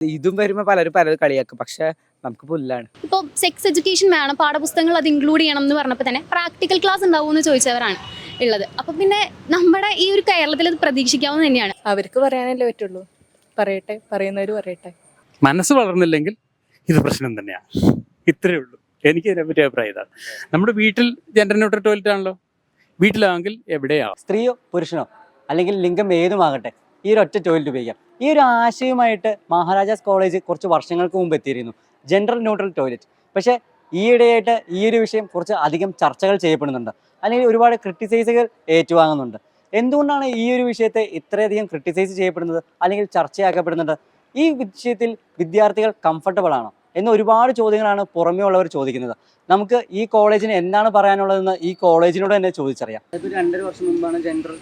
ഇതും വരുമ്പോൾ പലരും കളിയാക്കും, പക്ഷെ നമുക്ക് പുല്ലാണ്. ഇപ്പോൾ സെക്സ് എഡ്യൂക്കേഷൻ വേണം, പാഠപുസ്തകങ്ങൾ അത് ഇൻക്ലൂഡ് ചെയ്യണം എന്ന് പറഞ്ഞപ്പോൾ തന്നെ പ്രാക്ടിക്കൽ ക്ലാസ് ഉണ്ടാവുമെന്ന് ചോദിച്ചവരാണ് ഉള്ളത്. അപ്പം പിന്നെ നമ്മുടെ ഈ ഒരു കേരളത്തിൽ ഇത് പ്രതീക്ഷിക്കാവുന്ന തന്നെയാണ്. അവർക്ക് പറയാനല്ലേ പറ്റുള്ളൂ. പറയട്ടെ, പറയുന്നവർ പറയട്ടെ. മനസ്സ് വളർന്നില്ലെങ്കിൽ ഇത് പ്രശ്നം തന്നെയാണ്. ഇത്രയേ ഉള്ളൂ. എനിക്ക് ഇതിനെപ്പറ്റി അഭിപ്രായം ഇതാണ്. നമ്മുടെ വീട്ടിൽ ജെൻഡർ ന്യൂട്രൽ ടോയ്ലറ്റ് ആണല്ലോ, വീട്ടിലാണെങ്കിൽ എവിടെയാവും. സ്ത്രീയോ പുരുഷനോ അല്ലെങ്കിൽ ലിംഗം ഏതുമാകട്ടെ ഈ ഒരു ഒറ്റ ടോയ്ലറ്റ് ഉപയോഗിക്കാം. ഈ ഒരു ആശയവുമായിട്ട് മഹാരാജാസ് കോളേജ് കുറച്ച് വർഷങ്ങൾക്ക് മുമ്പ് എത്തിയിരുന്നു, ജെൻഡർ ന്യൂട്രൽ ടോയ്ലറ്റ്. പക്ഷേ ഈയിടെയായിട്ട് ഈ ഒരു വിഷയം കുറച്ച് അധികം ചർച്ചകൾ ചെയ്യപ്പെടുന്നുണ്ട്, അല്ലെങ്കിൽ ഒരുപാട് ക്രിട്ടിസൈസുകൾ ഏറ്റുവാങ്ങുന്നുണ്ട്. എന്തുകൊണ്ടാണ് ഈ ഒരു വിഷയത്തെ ഇത്രയധികം ക്രിട്ടിസൈസ് ചെയ്യപ്പെടുന്നത് അല്ലെങ്കിൽ ചർച്ചയാക്കപ്പെടുന്നത്? ഈ വിഷയത്തിൽ വിദ്യാർത്ഥികൾ കംഫർട്ടബിൾ ആണോ എന്ന ഒരുപാട് ചോദ്യങ്ങളാണ് പുറമേ ഉള്ളവർ ചോദിക്കുന്നത്. നമുക്ക് ഈ കോളേജിന് എന്താണ് പറയാനുള്ളതെന്ന് ഈ കോളേജിനോട് തന്നെ ചോദിച്ചറിയാം. ഇപ്പോൾ 2.5 വർഷം മുമ്പാണ് ജെൻഡർ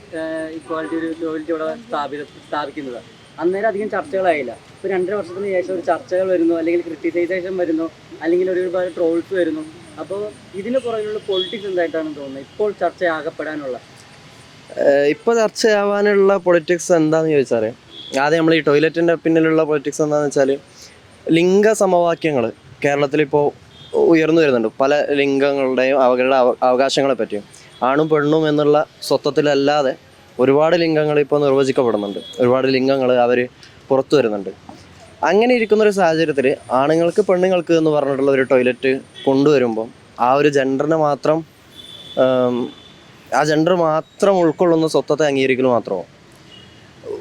ഇക്വാലിറ്റി ഒരു ടോയ്ലറ്റ് ഇവിടെ സ്ഥാപിക്കുന്നത്. അന്നേരം അധികം ചർച്ചകളായില്ല. ഇപ്പോൾ 2.5 വർഷത്തിന് ശേഷം ഒരു ചർച്ചകൾ വരുന്നു, അല്ലെങ്കിൽ ക്രിട്ടിസൈസേഷൻ വരുന്നു, അല്ലെങ്കിൽ ഒരുപാട് ട്രോൾസ് വരുന്നു. അപ്പോൾ ഇതിന് പുറകിലുള്ള പൊളിറ്റിക്സ് എന്തായിട്ടാണ് തോന്നുന്നത് ഇപ്പോൾ ചർച്ചയാകപ്പെടാനുള്ള? ഇപ്പോൾ ചർച്ചയാവാനുള്ള പൊളിറ്റിക്സ് എന്താണെന്ന് ചോദിച്ചാൽ, ആദ്യം നമ്മൾ ഈ ടോയ്ലറ്റിൻ്റെ പിന്നിലുള്ള പൊളിറ്റിക്സ് എന്താണെന്ന് വെച്ചാൽ, ലിംഗ സമവാക്യങ്ങൾ കേരളത്തിലിപ്പോൾ ഉയർന്നു വരുന്നുണ്ട്. പല ലിംഗങ്ങളുടെയും അവരുടെ അവകാശങ്ങളെ പറ്റിയും ആണും പെണ്ണും എന്നുള്ള സ്വത്വത്തിലല്ലാതെ ഒരുപാട് ലിംഗങ്ങൾ ഇപ്പോൾ നിർവചിക്കപ്പെടുന്നുണ്ട്. ഒരുപാട് ലിംഗങ്ങൾ അവർ പുറത്തു വരുന്നുണ്ട്. അങ്ങനെ ഇരിക്കുന്നൊരു സാഹചര്യത്തിൽ ആണുങ്ങൾക്ക് പെണ്ണുങ്ങൾക്ക് എന്ന് പറഞ്ഞിട്ടുള്ള ഒരു ടോയ്ലറ്റ് കൊണ്ടുവരുമ്പം ആ ഒരു ജെൻഡറിനെ മാത്രം ആ ജെൻഡർ മാത്രം ഉൾക്കൊള്ളുന്ന സ്വത്വത്തെ അംഗീകരിക്കൽ മാത്രമോ?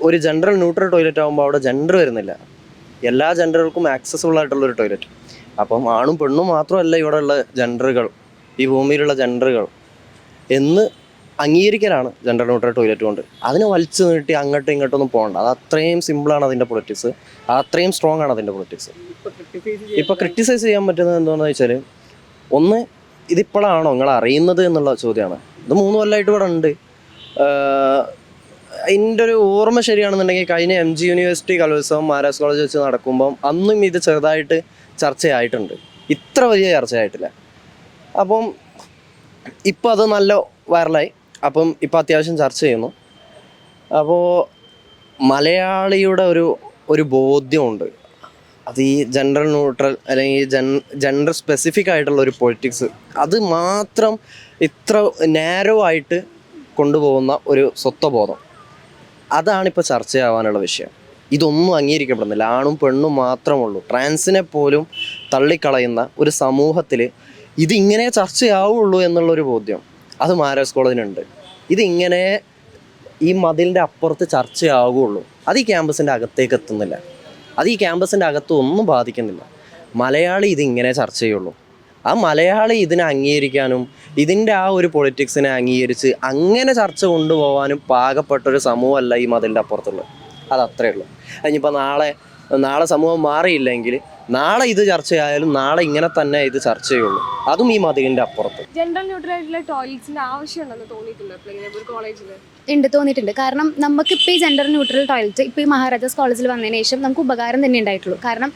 ഒരു ജെൻഡർ ന്യൂട്രൽ ടോയ്ലറ്റ് ആകുമ്പോൾ അവിടെ ജെൻഡർ വരുന്നില്ല, എല്ലാ ജെൻഡറുകൾക്കും ആക്സസിബിൾ ആയിട്ടുള്ളൊരു ടോയ്ലറ്റ്. അപ്പം ആണും പെണ്ണും മാത്രമല്ല ഇവിടെ ഉള്ള ജെൻഡറുകൾ, ഈ ഭൂമിയിലുള്ള ജെൻഡറുകൾ എന്ന് അംഗീകരിക്കലാണ് ജെൻഡർ ന്യൂട്രൽ ടോയ്ലറ്റ് കൊണ്ട്. അതിനെ വലിച്ചു നീട്ടി അങ്ങോട്ടും ഇങ്ങോട്ടൊന്നും പോകണ്ട. അത് അത്രയും സിമ്പിളാണ് അതിൻ്റെ പൊളിറ്റിക്സ്, അത്രയും സ്ട്രോങ് ആണ് അതിൻ്റെ പൊളിറ്റിക്സ്. ഇപ്പോൾ ക്രിട്ടിസൈസ് ചെയ്യാൻ പറ്റുന്നത് എന്താണെന്ന് വെച്ചാൽ, ഒന്ന് ഇതിപ്പോഴാണോ നിങ്ങൾ അറിയുന്നത് എന്നുള്ള ചോദ്യമാണ്. ഇത് 3 കൊല്ലമായിട്ട് ഇവിടെ ഉണ്ട്. അതിൻ്റെ ഒരു ഓർമ്മ ശരിയാണെന്നുണ്ടെങ്കിൽ കഴിഞ്ഞ MG യൂണിവേഴ്സിറ്റി കലോത്സവം മഹാരാജാസ് കോളേജ് വെച്ച് നടക്കുമ്പം അന്നും ഇത് ചെറുതായിട്ട് ചർച്ചയായിട്ടുണ്ട്, ഇത്ര വലിയ ചർച്ചയായിട്ടില്ല. അപ്പം ഇപ്പം അത് നല്ല വൈറലായി. അപ്പം ഇപ്പം അത്യാവശ്യം ചർച്ച ചെയ്യുന്നു. അപ്പോൾ മലയാളിയുടെ ഒരു ബോധ്യമുണ്ട്, അത് ഈ ജെൻഡർ ന്യൂട്രൽ അല്ലെങ്കിൽ ജെൻഡർ സ്പെസിഫിക് ആയിട്ടുള്ള ഒരു പൊളിറ്റിക്സ് അത് മാത്രം ഇത്ര നാരോ ആയിട്ട് കൊണ്ടുപോകുന്ന ഒരു സ്വത്വബോധം, അതാണിപ്പോൾ ചർച്ചയാവാനുള്ള വിഷയം. ഇതൊന്നും അംഗീകരിക്കപ്പെടുന്നില്ല. ആണും പെണ്ണും മാത്രമുള്ളൂ. ട്രാൻസിനെ പോലും തള്ളിക്കളയുന്ന ഒരു സമൂഹത്തിൽ ഇതിങ്ങനെ ചർച്ചയാവുള്ളൂ എന്നുള്ളൊരു ബോധ്യം അത് മഹാരാജാസ് കോളേജിനുണ്ട്. ഇതിങ്ങനെ ഈ മതിലിൻ്റെ അപ്പുറത്ത് ചർച്ചയാവുകയുള്ളൂ. അത് ഈ ക്യാമ്പസിൻ്റെ അകത്തേക്ക് എത്തുന്നില്ല, അത് ഈ ക്യാമ്പസിൻ്റെ അകത്ത് ഒന്നും ബാധിക്കുന്നില്ല. മലയാളി ഇതിങ്ങനെ ചർച്ച ചെയ്യുള്ളൂ. ആ മലയാളി ഇതിനെ അംഗീകരിക്കാനും ഇതിൻ്റെ ആ ഒരു പൊളിറ്റിക്സിനെ അംഗീകരിച്ച് അങ്ങനെ ചർച്ച കൊണ്ടുപോകാനും പാകപ്പെട്ടൊരു സമൂഹമല്ല ഈ മതിലിൻ്റെ അപ്പുറത്തുള്ളത്. അതത്രയേ ഉള്ളൂ. ഇനിയിപ്പോൾ നാളെ സമൂഹം മാറിയില്ലെങ്കിൽ നാളെ ഇത് ചർച്ചയായാലും നാളെ ഇങ്ങനെ തന്നെ ഇത് ചർച്ച ചെയ്യുള്ളൂ, അതും ഈ മതിലിൻ്റെ അപ്പുറത്ത്. ജെൻഡർ ന്യൂട്രൽ ആയിട്ടുള്ള ടോയ്ലറ്റ്സിന്റെ ആവശ്യമുണ്ടെന്ന് തോന്നിയിട്ടുണ്ട് കോളേജിൽ? ഉണ്ട്, തോന്നിയിട്ടുണ്ട്. കാരണം നമുക്കിപ്പോൾ ഈ ജെൻഡർ ന്യൂട്രൽ ടോയ്ലറ്റ് ഇപ്പോൾ ഈ മഹാരാജാസ് കോളേജിൽ വന്നതിന് ശേഷം നമുക്ക് ഉപകാരം തന്നെ ഉണ്ടായിട്ടുള്ളൂ. കാരണം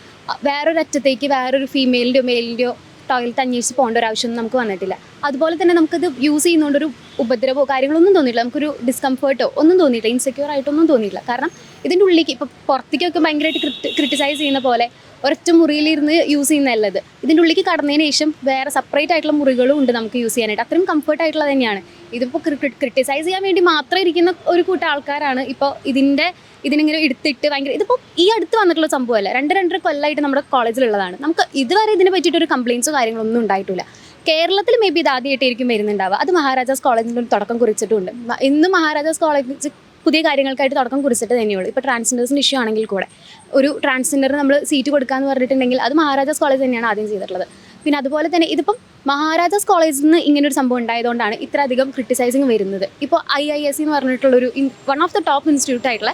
വേറൊരറ്റത്തേക്ക് വേറൊരു ഫീമെയിലിൻ്റെയോ മെയിലിൻ്റെയോ ടോയ്ലറ്റ് അന്വേഷിച്ച് പോകേണ്ട ഒരു ആവശ്യമൊന്നും നമുക്ക് വന്നിട്ടില്ല. അതുപോലെ തന്നെ നമുക്കത് യൂസ് ചെയ്യുന്നതുകൊണ്ടൊരു ഉപദ്രവമോ കാര്യങ്ങളൊന്നും തോന്നിയിട്ടില്ല, നമുക്കൊരു ഡിസ്കംഫേർട്ടോ ഒന്നും തോന്നിയിട്ടില്ല, ഇൻസെക്യൂർ ആയിട്ടൊന്നും തോന്നിയിട്ടില്ല. കാരണം ഇതിൻ്റെ ഉള്ളിലേക്ക് ഇപ്പോൾ പുറത്തേക്കൊക്കെ ഭയങ്കരമായിട്ട് ക്രിട്ടിസൈസ് ചെയ്യുന്ന പോലെ ഒരൊറ്റ മുറിയിലിരുന്ന് യൂസ് ചെയ്യുന്നതല്ലത്. ഇതിൻ്റെ ഉള്ളിലേക്ക് കടന്നതിന് ശേഷം വേറെ സെപ്പറേറ്റ് ആയിട്ടുള്ള മുറികളും ഉണ്ട് നമുക്ക് യൂസ് ചെയ്യാനായിട്ട്. അത്രയും കംഫർട്ട് ആയിട്ടുള്ളത് തന്നെയാണ്. ഇതിപ്പോൾ ക്രിട്ടിസൈസ് ചെയ്യാൻ വേണ്ടി മാത്രം ഇരിക്കുന്ന ഒരു കൂട്ടം ആൾക്കാരാണ് ഇപ്പോൾ ഇതിനിങ്ങനെ എടുത്തിട്ട് ഭയങ്കര, ഇതിപ്പോൾ ഈ അടുത്ത് വന്നിട്ടുള്ള സംഭവമല്ല, 2-2.5 കൊല്ലമായിട്ട് നമ്മുടെ കോളേജിലുള്ളതാണ്. നമുക്ക് ഇതുവരെ ഇതിനെ പറ്റിയിട്ടൊരു കംപ്ലയിൻസോ കാര്യങ്ങളൊന്നും ഉണ്ടായിട്ടില്ല. കേരളത്തിൽ മേ ബി ഇത് ആദ്യമായിട്ടായിരിക്കും വരുന്നുണ്ടാവുക. അത് മഹാരാജാസ് കോളേജിൻ്റെ തുടക്കം കുറിച്ചിട്ടുണ്ട്. ഇന്ന് മഹാരാജാസ് കോളേജ് പുതിയ കാര്യങ്ങൾക്കായിട്ട് തുടക്കം കുറിച്ചിട്ട് തന്നെയുള്ളൂ. ഇപ്പോൾ ട്രാൻസ്ജെൻഡേഴ്സിൻ്റെ ഇഷ്യൂ ആണെങ്കിൽ കൂടെ ഒരു ട്രാൻസ്ജെൻഡറിന് നമ്മൾ സീറ്റ് കൊടുക്കാമെന്ന് പറഞ്ഞിട്ടുണ്ടെങ്കിൽ അത് മഹാരാജാസ് കോളേജ് തന്നെയാണ് ആദ്യം ചെയ്തിട്ടുള്ളത്. പിന്നെ അതുപോലെ തന്നെ ഇതിപ്പം മഹാരാജാസ് കോളേജിൽ നിന്ന് ഇങ്ങനൊരു സംഭവം ഉണ്ടായതുകൊണ്ടാണ് ഇത്ര അധികം ക്രിട്ടിസൈസിങ് വരുന്നത്. ഇപ്പോൾ IISc എന്ന് പറഞ്ഞിട്ടുള്ളൊരു one of the top institute ആയിട്ടുള്ള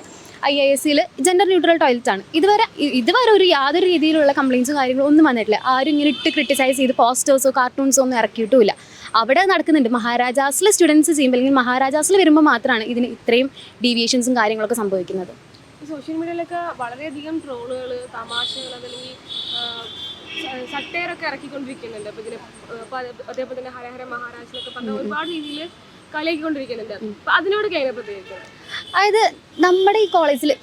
IIScയിൽ ജെൻഡർ ന്യൂട്രൽ ടോയ്ലറ്റ് ആണ്. ഇതുവരെ ഒരു യാതൊരു രീതിയിലുള്ള കംപ്ലയിൻസും കാര്യങ്ങളും ഒന്നും വന്നിട്ടില്ല. ആരും ഇങ്ങനെ ഇട്ട് ക്രിട്ടിസൈസ് ചെയ്ത് പോസ്റ്റേഴ്സോ കാർട്ടൂൺസോ ഒന്നും ഇറക്കിയിട്ടുമില്ല. അവിടെ നടക്കുന്നുണ്ട്. മഹാരാജാസിലെ സ്റ്റുഡൻസ് ചെയ്യുമ്പോൾ അല്ലെങ്കിൽ മഹാരാജാസിൽ വരുമ്പോൾ മാത്രമാണ് ഇതിന് ഇത്രയും ഡീവിയേഷൻസും കാര്യങ്ങളൊക്കെ സംഭവിക്കുന്നത്. സോഷ്യൽ മീഡിയയിലൊക്കെ വളരെയധികം ട്രോളുകൾ, തമാശകൾ, അതല്ലെങ്കിൽ സട്ടയറൊക്കെ ഇറക്കിക്കൊണ്ടിരിക്കുന്നുണ്ട്. അപ്പോൾ അതേപോലെ തന്നെ ഹരഹര മഹാരാജ് എന്നൊക്കെ പറഞ്ഞ ഒരുപാട് രീതിയിൽ കളിയാക്കിക്കൊണ്ടിരിക്കുന്നുണ്ട്. അപ്പൊ അതിനോടൊക്കെ എങ്ങനെ പ്രതികരിക്കുന്നത്? അതായത് നമ്മുടെ ഈ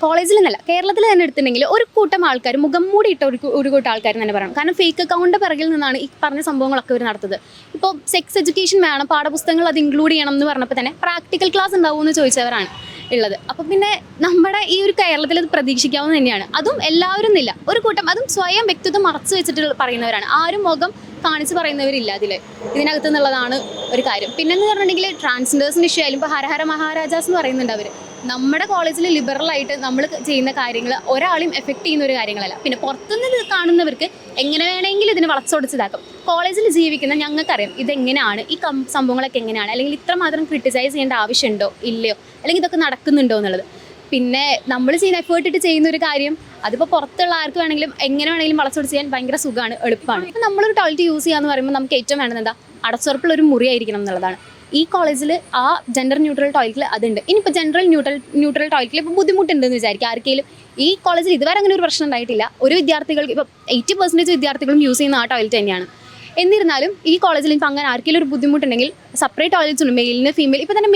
കോളേജിൽ എന്നല്ല കേരളത്തിൽ തന്നെ എടുത്തിട്ടുണ്ടെങ്കിൽ ഒരു കൂട്ടം ആൾക്കാർ മുഖം മൂടി ഇട്ട ഒരു കൂട്ടം ആൾക്കാർ തന്നെ പറയണം. കാരണം ഫേക്ക് അക്കൗണ്ട് പിറകിൽ നിന്നാണ് ഈ പറഞ്ഞ സംഭവങ്ങളൊക്കെ ഇവർ നടത്തുന്നത്. ഇപ്പോൾ സെക്സ് എഡ്യൂക്കേഷൻ വേണം, പാഠപുസ്തകങ്ങൾ അത് ഇൻക്ലൂഡ് ചെയ്യണം എന്ന് പറഞ്ഞപ്പോൾ തന്നെ പ്രാക്ടിക്കൽ ക്ലാസ് ഉണ്ടാവുമെന്ന് ചോദിച്ചവരാണ് ഉള്ളത്. അപ്പോൾ പിന്നെ നമ്മുടെ ഈ ഒരു കേരളത്തിൽ ഇത് പ്രതീക്ഷിക്കാവുന്ന തന്നെയാണ്. അതും എല്ലാവരും എന്നില്ല, ഒരു കൂട്ടം, അതും സ്വയം വ്യക്തിത്വം മറച്ചു വെച്ചിട്ട് പറയുന്നവരാണ്. ആരും മുഖം കാണിച്ച് പറയുന്നവരില്ല ഇതിനകത്ത് എന്നുള്ളതാണ് ഒരു കാര്യം. പിന്നെന്ന് പറഞ്ഞിട്ടുണ്ടെങ്കിൽ ട്രാൻസ്ജെൻഡേഴ്സിന് ഇഷ്യൂ ആയാലും ഇപ്പോൾ ഹരഹര മഹാരാജാസ് എന്ന് പറയുന്നുണ്ട് അവർ. നമ്മുടെ കോളേജിൽ ലിബറലായിട്ട് നമ്മൾ ചെയ്യുന്ന കാര്യങ്ങൾ ഒരാളെയും എഫക്റ്റ് ചെയ്യുന്ന ഒരു കാര്യങ്ങളല്ല. പിന്നെ പുറത്തുനിന്ന് കാണുന്നവർക്ക് എങ്ങനെ വേണമെങ്കിലും ഇതിനെ വളച്ചൊടിച്ചിതാക്കും. കോളേജിൽ ജീവിക്കുന്ന ഞങ്ങൾക്കറിയാം ഇതെങ്ങനെയാണ്, ഈ സംഭവങ്ങളൊക്കെ എങ്ങനെയാണ്, അല്ലെങ്കിൽ ഇത്രമാത്രം ക്രിട്ടിസൈസ് ചെയ്യേണ്ട ആവശ്യമുണ്ടോ ഇല്ലയോ, അല്ലെങ്കിൽ ഇതൊക്കെ നടക്കുന്നുണ്ടോ എന്നുള്ളത്. പിന്നെ നമ്മൾ ചെയ്യുന്ന എഫേർട്ട് ഇട്ട് ചെയ്യുന്ന ഒരു കാര്യം അതിപ്പോൾ പുറത്തുള്ള ആർക്ക് വേണമെങ്കിലും എങ്ങനെ വേണമെങ്കിലും വളച്ചൊടിച്ച് ചെയ്യാൻ ഭയങ്കര സുഖമാണ്, എളുപ്പമാണ്. ഇപ്പം നമ്മളൊരു ടോയ്ലറ്റ് യൂസ് ചെയ്യാന്ന് പറയുമ്പോൾ നമുക്ക് ഏറ്റവും വേണ്ടത് എന്താ, അടച്ചുറപ്പുള്ള ഒരു മുറിയായിരിക്കണം എന്നുള്ളതാണ്. ഈ കോളേജിൽ ആ ജെൻഡർ ന്യൂട്രൽ ടോയ്ലറ്റിൽ അതുണ്ട്. ഇനിയിപ്പോൾ ന്യൂട്രൽ ടോയ്ലറ്റിൽ ഇപ്പോൾ ബുദ്ധിമുട്ടുണ്ടെന്ന് വിചാരിക്കും ആർക്കെങ്കിലും. ഈ കോളേജിൽ ഇതുവരെ അങ്ങനെ ഒരു പ്രശ്നം ഉണ്ടായിട്ടില്ല. ഒരു വിദ്യാർത്ഥികൾക്ക് ഇപ്പോൾ 80% വിദ്യാർത്ഥികളും യൂസ് ചെയ്യുന്ന ആ ടോയ്ലറ്റ് തന്നെയാണ്. എന്നിരുന്നാലും ഈ കോളേജിൽ ഇപ്പോൾ അങ്ങനെ ആർക്കെങ്കിലും ഒരു ബുദ്ധിമുട്ടുണ്ടെങ്കിൽ സെപ്പറേറ്റ് ടോയ്ലറ്റ്സ് ഉണ്ട്, മെയിലിന് ഫീമെയിൽ. ഇപ്പോൾ തന്നെ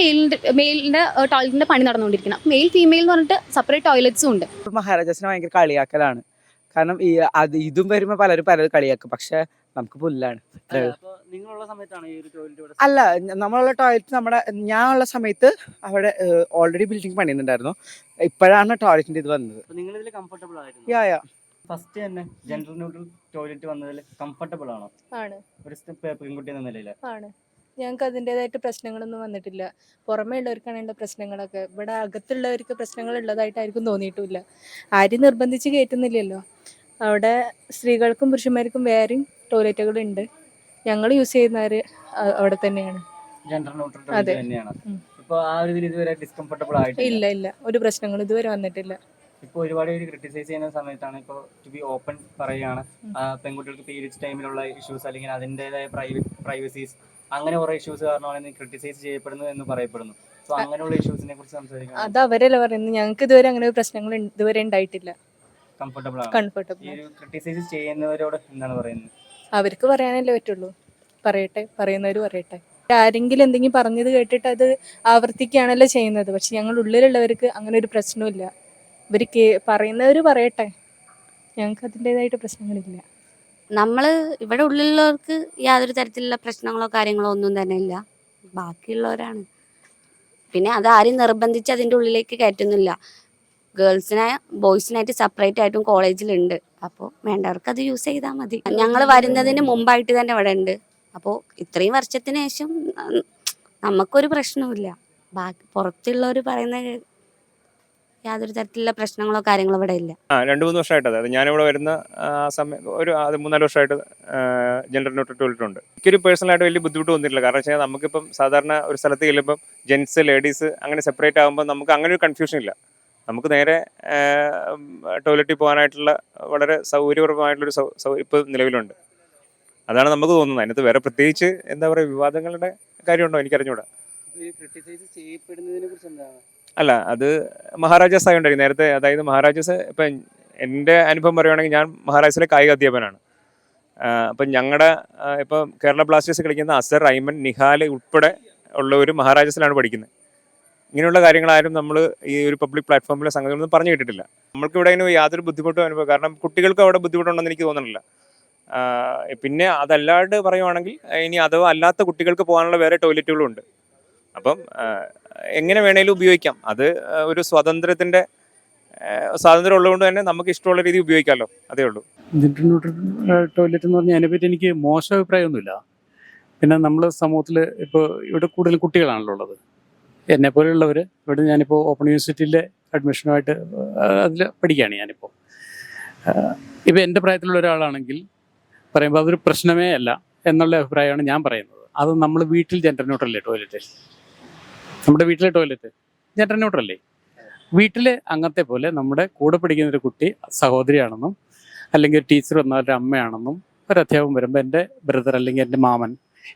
മെയിലിൻ്റെ ടോയ്ലറ്റിൻ്റെ പണി നടന്നുകൊണ്ടിരിക്കണം. മെയിൽ ഫീമെയിൽ എന്ന് പറഞ്ഞിട്ട് സെപ്പറേറ്റ് ടോയ്ലറ്റ്സും ഉണ്ട്. ഇപ്പം മഹാരാജാസിനെ ഭയങ്കര കളിയാക്കലാണ്. കാരണം ഇതും വരുമ്പോൾ പലരും കളിയാക്കും, പക്ഷെ നമുക്ക് പുല്ലാണ്. നിങ്ങളുള്ള സമയത്താണ് ഈ ഒരു ടോയ്ലറ്റ് ഇവിടെ? അല്ല, നമ്മളുള്ള ടോയ്ലറ്റ് ഞാനുള്ള സമയത്ത് അവിടെ ഓൾറെഡി ബിൽഡിംഗ് പണിയുന്നുണ്ടായിരുന്നു. ഇപ്പോഴാണ് ടോയ്ലറ്റിന്റെ ഇത് വന്നത്. നിങ്ങൾ ഇതിൽ കംഫർട്ടബിൾ ആയിരുന്നു? യാ ഫസ്റ്റ് തന്നെ ജെൻഡർ ന്യൂട്രൽ ടോയ്ലറ്റ് വന്നതിൽ കംഫർട്ടബിൾ ആണോ? ആണ്. ഒരു പെൺകുട്ടി എന്ന നിലയിൽ ആണ്. ഞങ്ങൾക്ക് അതിൻ്റെതായിട്ട് പ്രശ്നങ്ങളൊന്നും വന്നിട്ടില്ല. പുറമേ ഉള്ളവർക്കാണ് എൻ്റെ പ്രശ്നങ്ങളൊക്കെ. ഇവിടെ അകത്തുള്ളവർക്ക് പ്രശ്നങ്ങൾ ഉള്ളതായിട്ടായിരിക്കും തോന്നിയിട്ടില്ല. ആരും നിർബന്ധിച്ച് കയറ്റുന്നില്ലല്ലോ. അവിടെ സ്ത്രീകൾക്കും പുരുഷന്മാർക്കും വേറെയും ടോയ്ലറ്റുകളുണ്ട്. ഞങ്ങൾ യൂസ് ചെയ്യുന്നവർ അവിടെ തന്നെയാണ്. ജെൻഡർ ന്യൂട്രൽ ടോയ്ലറ്റ് തന്നെയാണ്. ഇപ്പോൾ ആ ഒരു ഇതിൽ ഇതുവരെ ഡിസ്കംഫർട്ടബിൾ ആയിട്ടില്ല? ഇല്ല, ഒരു പ്രശ്നങ്ങളും ഇതുവരെ വന്നിട്ടില്ല. ഇപ്പോൾ ഒരുപാട് പേര് ക്രിട്ടിസൈസ് ചെയ്യുന്ന സമയത്താണ് ഇപ്പോൾ ടു ബി ഓപ്പൺ പറയുകയാണ്, പെൺകുട്ടികൾക്ക് പീരിയഡ്സ് ടൈമിലുള്ള ഇഷ്യൂസ് അല്ലെങ്കിൽ അതിൻ്റെതായ പ്രൈവസീസ് അങ്ങനെ കുറേ ഇഷ്യൂസ് കാരണമാണ് ക്രിട്ടിസൈസ് ചെയ്യപ്പെടുന്നത് എന്ന് പറയപ്പെടുന്നു. സോ അങ്ങനെയുള്ള ഇഷ്യൂസിനെ കുറിച്ച് സംസാരിക്കണം. അത് അവരല്ല പറയുന്നത്. ഞങ്ങൾക്ക് ഇതുവരെ അങ്ങനെ ഒരു പ്രശ്നങ്ങൾ ഇതുവരെ ഉണ്ടായിട്ടില്ല. കംഫർട്ടബിൾ ആണ്. കംഫർട്ടബിൾ. ക്രിട്ടിസൈസ് ചെയ്യുന്നവരോട് എന്താണ് പറയുന്നത്? അവർക്ക് പറയാനല്ലേ പറ്റുള്ളൂ. പറയട്ടെ, പറയുന്നവർ പറയട്ടെ. ആരെങ്കിലും എന്തെങ്കിലും പറഞ്ഞത് കേട്ടിട്ട് അത് ആവർത്തിക്കുകയാണല്ലോ ചെയ്യുന്നത്. പക്ഷെ ഞങ്ങൾ ഉള്ളിലുള്ളവർക്ക് അങ്ങനെ ഒരു പ്രശ്നമില്ല. ഇവർ പറയുന്നവർ പറയട്ടെ, ഞങ്ങൾക്ക് അതിൻ്റെതായിട്ട് പ്രശ്നങ്ങളില്ല. നമ്മൾ ഇവിടെ ഉള്ളിലുള്ളവർക്ക് യാതൊരു തരത്തിലുള്ള പ്രശ്നങ്ങളോ കാര്യങ്ങളോ ഒന്നും തന്നെ ഇല്ല. ബാക്കിയുള്ളവരാണ് പിന്നെ അത് ആരും നിർബന്ധിച്ച് അതിൻ്റെ ഉള്ളിലേക്ക് കയറ്റുന്നില്ല. ബോയ്സിനായിട്ട് സെപ്പറേറ്റ് ആയിട്ടും കോളേജിലുണ്ട്. അപ്പോൾ വേണ്ടവർക്ക് അത് യൂസ് ചെയ്താൽ മതി. ഞങ്ങൾ വരുന്നതിന് മുമ്പായിട്ട് തന്നെ ഇവിടെ ഉണ്ട്. അപ്പോൾ ഇത്രയും വർഷത്തിന് ശേഷം നമുക്കൊരു പ്രശ്നവുമില്ല. ബാക്കി പുറത്തുള്ളവർ പറയുന്ന യാതൊരു തരത്തിലുള്ള പ്രശ്നങ്ങളോ കാര്യങ്ങളോ ഇവിടെ ഇല്ല. 2-3 വർഷമായിട്ട്, അതായത് ഞാനിവിടെ വരുന്ന സമയം ഒരു 3-4 വർഷമായിട്ട് ജെൻഡർ ന്യൂട്രൽ ടോയ്ലറ്റ് ഉണ്ട്. എനിക്കൊരു പേഴ്സണലായിട്ട് വലിയ ബുദ്ധിമുട്ട് വന്നിട്ടില്ല. കാരണം വെച്ചാൽ നമുക്കിപ്പം സാധാരണ ഒരു സ്ഥലത്ത് ചെല്ലുമ്പം ജെൻസ് ലേഡീസ് അങ്ങനെ സെപ്പറേറ്റ് ആകുമ്പോൾ നമുക്ക് അങ്ങനെ ഒരു കൺഫ്യൂഷൻ ഇല്ല. നമുക്ക് നേരെ ടോയ്ലറ്റിൽ പോകാനായിട്ടുള്ള വളരെ സൗകര്യപ്രദമായിട്ടുള്ളൊരു ഇപ്പോൾ നിലവിലുണ്ട്. അതാണ് നമുക്ക് തോന്നുന്നത്. അതിനകത്ത് വേറെ പ്രത്യേകിച്ച് എന്താ പറയുക വിവാദങ്ങളുടെ കാര്യമുണ്ടോ എനിക്കറിഞ്ഞൂടാ. ക്രിട്ടിസൈസ് ചെയ്യപ്പെടുന്നതിനെ കുറിച്ച് എന്താണ്? അല്ല, അത് മഹാരാജാസ് ആയതുകൊണ്ടായിരിക്കും നേരത്തെ. അതായത് മഹാരാജാസ് ഇപ്പം എൻ്റെ അനുഭവം പറയുവാണെങ്കിൽ ഞാൻ മഹാരാജാസിലെ കായിക അധ്യാപകനാണ്. അപ്പം ഞങ്ങളുടെ ഇപ്പം കേരള ബ്ലാസ്റ്റേഴ്സ് കളിക്കുന്ന അസർ, ഐമൻ, നിഹാൽ ഉൾപ്പെടെ ഉള്ളവർ മഹാരാജാസിലാണ് പഠിക്കുന്നത്. ഇങ്ങനെയുള്ള കാര്യങ്ങളാരും നമ്മൾ ഈ ഒരു പബ്ലിക് പ്ലാറ്റ്ഫോമിലെ സംഗതികളൊന്നും പറഞ്ഞു കേട്ടിട്ടില്ല. നമ്മൾക്കിവിടെ അതിന് യാതൊരു ബുദ്ധിമുട്ടും അനുഭവം, കാരണം കുട്ടികൾക്ക് അവിടെ ബുദ്ധിമുട്ടുണ്ടെന്ന് എനിക്ക് തോന്നുന്നില്ല. പിന്നെ അതല്ലാണ്ട് പറയുവാണെങ്കിൽ ഇനി അഥവാ അല്ലാത്ത കുട്ടികൾക്ക് പോകാനുള്ള വേറെ ടോയ്ലറ്റുകളും ഉണ്ട്. അപ്പം എങ്ങനെ വേണേലും ഉപയോഗിക്കാം. അത് ഒരു സ്വാതന്ത്ര്യം ഉള്ളതുകൊണ്ട് തന്നെ നമുക്ക് ഇഷ്ടമുള്ള രീതി ഉപയോഗിക്കാമല്ലോ, അതേ ഉള്ളൂ. ജെൻഡർ ന്യൂട്രൽ ടോയ്ലറ്റ് എന്ന് പറഞ്ഞാൽ അതിനെപ്പറ്റി എനിക്ക് മോശം അഭിപ്രായമൊന്നുമില്ല. പിന്നെ നമ്മൾ സമൂഹത്തിൽ ഇപ്പോൾ ഇവിടെ കൂടുതൽ കുട്ടികളാണല്ലോ ഉള്ളത്. എന്നെപ്പോലെയുള്ളവർ ഇവിടെ ഞാനിപ്പോൾ ഓപ്പൺ യൂണിവേഴ്സിറ്റിയിലെ അഡ്മിഷനുമായിട്ട് അതിൽ പഠിക്കുകയാണ് ഞാനിപ്പോൾ. ഇപ്പോൾ എൻ്റെ പ്രായത്തിലുള്ള ഒരാളാണെങ്കിൽ പറയുമ്പോൾ അതൊരു പ്രശ്നമേ അല്ല എന്നുള്ള അഭിപ്രായമാണ് ഞാൻ പറയുന്നത്. അത് നമ്മൾ വീട്ടിൽ ജെൻഡർ ന്യൂട്രലല്ലേ ടോയ്ലറ്റ്? നമ്മുടെ വീട്ടിലെ ടോയ്ലറ്റ് ജെൻഡർ ന്യൂട്രലല്ലേ? വീട്ടിലെ അംഗത്തെ പോലെ നമ്മുടെ കൂടെ പഠിക്കുന്നൊരു കുട്ടി സഹോദരിയാണെന്നും, അല്ലെങ്കിൽ ഒരു ടീച്ചർ വന്നാൽ ഒരു അമ്മയാണെന്നും, ഒരു അധ്യാപകൻ വരുമ്പോൾ എൻ്റെ ബ്രദർ അല്ലെങ്കിൽ എൻ്റെ മാമൻ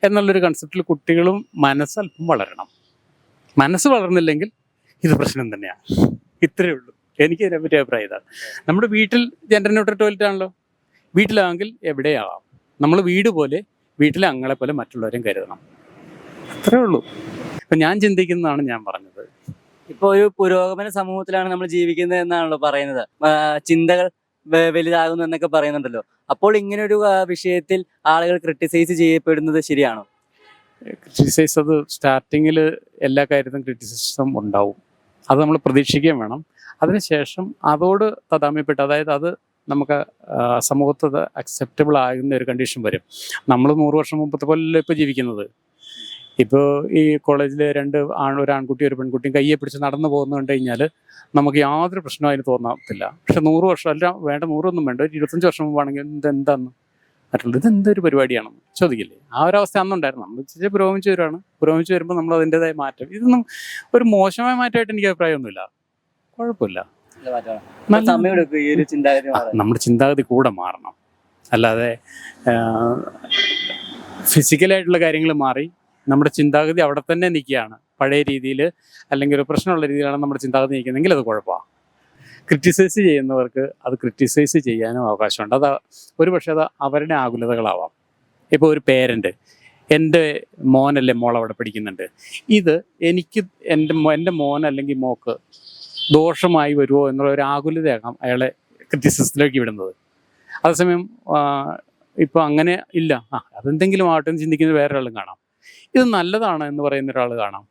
എന്നുള്ളൊരു കൺസെപ്റ്റിൽ കുട്ടികളും മനസ്സല്പം വളരണം. മനസ്സ് വളർന്നില്ലെങ്കിൽ ഇത് പ്രശ്നം തന്നെയാണ്. ഇത്രയേ ഉള്ളൂ. എനിക്ക് ഇതിനെപ്പറ്റി അഭിപ്രായം ഇതാണ്. നമ്മുടെ വീട്ടിൽ ജെൻഡർ ന്യൂട്രൽ ടോയ്ലറ്റ് ആണല്ലോ. വീട്ടിലാണെങ്കിൽ എവിടെയാവാം. നമ്മൾ വീട് പോലെ വീട്ടിലെ അംഗങ്ങളെ പോലെ മറ്റുള്ളവരെയും കരുതണം. അത്രേ ഉള്ളൂ. അപ്പം ഞാൻ ചിന്തിക്കുന്നതാണ് ഞാൻ പറഞ്ഞത്. ഇപ്പോൾ ഒരു പുരോഗമന സമൂഹത്തിലാണ് നമ്മൾ ജീവിക്കുന്നത് എന്നാണല്ലോ പറയുന്നത്. ചിന്തകൾ വലുതാകുന്നു എന്നൊക്കെ പറയുന്നുണ്ടല്ലോ. അപ്പോൾ ഇങ്ങനൊരു വിഷയത്തിൽ ആളുകൾ ക്രിട്ടിസൈസ് ചെയ്യപ്പെടുന്നത് ശരിയാണോ? ക്രിറ്റിസൈസ് അത് സ്റ്റാർട്ടിങ്ങിൽ എല്ലാ കാര്യത്തിലും ക്രിറ്റിസിസം ഉണ്ടാവും. അത് നമ്മൾ പ്രതീക്ഷിക്കുകയും വേണം. അതിനുശേഷം അതോട് താതാമ്യപ്പെട്ട്, അതായത് അത് നമുക്ക് സമൂഹത്തിൽ അത് അക്സെപ്റ്റബിൾ ആകുന്ന ഒരു കണ്ടീഷൻ വരും. നമ്മൾ 100 വർഷം മുമ്പത്തെ പോലെ ഇപ്പോൾ ജീവിക്കുന്നത്. ഇപ്പോൾ ഈ കോളേജിൽ ഒരു ആൺകുട്ടി ഒരു പെൺകുട്ടിയും കയ്യെ പിടിച്ച് നടന്നു പോകുന്നു കണ്ടു കഴിഞ്ഞാൽ നമുക്ക് യാതൊരു പ്രശ്നവും അതിന് തോന്നത്തില്ല. പക്ഷെ 100 വർഷം അല്ല, വേണ്ട 100 വേണ്ട, ഒരു 25 വർഷം മുമ്പാണെങ്കിൽ ഇതെന്താന്ന് മറ്റുള്ളത്, ഇതെന്തൊരു പരിപാടിയാണെന്ന് ചോദിക്കില്ലേ? ആ ഒരു അവസ്ഥ അന്നുണ്ടായിരുന്നു. നമ്മൾ ഇച്ചിരി പുരോഗമിച്ച് വരുമ്പോൾ നമ്മൾ അതിൻ്റെതായ മാറ്റം, ഇതൊന്നും ഒരു മോശമായ മാറ്റമായിട്ട് എനിക്ക് അഭിപ്രായമൊന്നുമില്ല. കുഴപ്പമില്ല. സമയമെടുക്കും ഈ ഒരു ചിന്താഗതി നമ്മുടെ ചിന്താഗതി കൂടെ മാറണം. അല്ലാതെ ഫിസിക്കലായിട്ടുള്ള കാര്യങ്ങൾ മാറി നമ്മുടെ ചിന്താഗതി അവിടെ തന്നെ നിൽക്കുകയാണ് പഴയ രീതിയിൽ, അല്ലെങ്കിൽ ഒരു പ്രശ്നമുള്ള രീതിയിലാണ് നമ്മുടെ ചിന്താഗതി നിൽക്കുന്നതെങ്കിൽ അത് കുഴപ്പമാണ്. ക്രിറ്റിസൈസ് ചെയ്യുന്നവർക്ക് അത് ക്രിറ്റിസൈസ് ചെയ്യാനും അവകാശമുണ്ട്. അത് ഒരു പക്ഷേ അത് അവരുടെ ആകുലതകളാവാം. ഇപ്പോൾ ഒരു പേരൻ്റ്, എൻ്റെ മോനല്ലേ മോൾ അവിടെ പഠിക്കുന്നുണ്ട്, ഇത് എനിക്ക് എൻ്റെ മോൻ അല്ലെങ്കിൽ മോക്ക് ദോഷമായി വരുമോ എന്നുള്ള ഒരു ആകുലതയാകാം അയാളെ ക്രിറ്റിസിസത്തിലേക്ക് വിടുന്നത്. അതേസമയം ഇപ്പോൾ അങ്ങനെ ഇല്ല, അതെന്തെങ്കിലും ആവട്ടെ എന്ന് ചിന്തിക്കുന്ന വേറൊരാളും കാണാം. ഇത് നല്ലതാണ് എന്ന് പറയുന്ന ഒരാൾ കാണാം.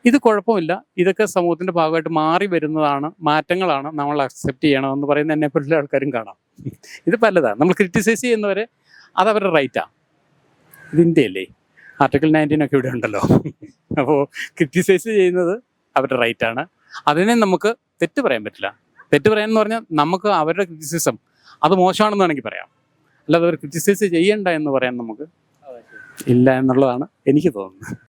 ഇത് കുഴപ്പമില്ല, ഇതൊക്കെ സമൂഹത്തിൻ്റെ ഭാഗമായിട്ട് മാറി വരുന്നതാണ്, മാറ്റങ്ങളാണ്, നമ്മൾ അക്സെപ്റ്റ് ചെയ്യണമെന്ന് പറയുന്ന എന്നെപ്പോലുള്ള ആൾക്കാരും കാണാം. ഇത് പലതാണ്. നമ്മൾ ക്രിറ്റിസൈസ് ചെയ്യുന്നവരെ അതവരുടെ റൈറ്റാണ്. ഇത് ഇന്ത്യയല്ലേ, ആർട്ടിക്കിൾ 19 ഒക്കെ ഇവിടെ ഉണ്ടല്ലോ. അപ്പോൾ ക്രിറ്റിസൈസ് ചെയ്യുന്നത് അവരുടെ റൈറ്റാണ്. അതിനെ നമുക്ക് തെറ്റ് പറയാൻ പറ്റില്ല. തെറ്റ് പറയാമെന്ന് പറഞ്ഞാൽ നമുക്ക് അവരുടെ ക്രിറ്റിസിസം അത് മോശമാണെന്ന് വേണമെങ്കിൽ പറയാം. അല്ലാതെ അവർ ക്രിറ്റിസൈസ് ചെയ്യണ്ട എന്ന് പറയാൻ നമുക്ക് ഇല്ല എന്നുള്ളതാണ് എനിക്ക് തോന്നുന്നത്.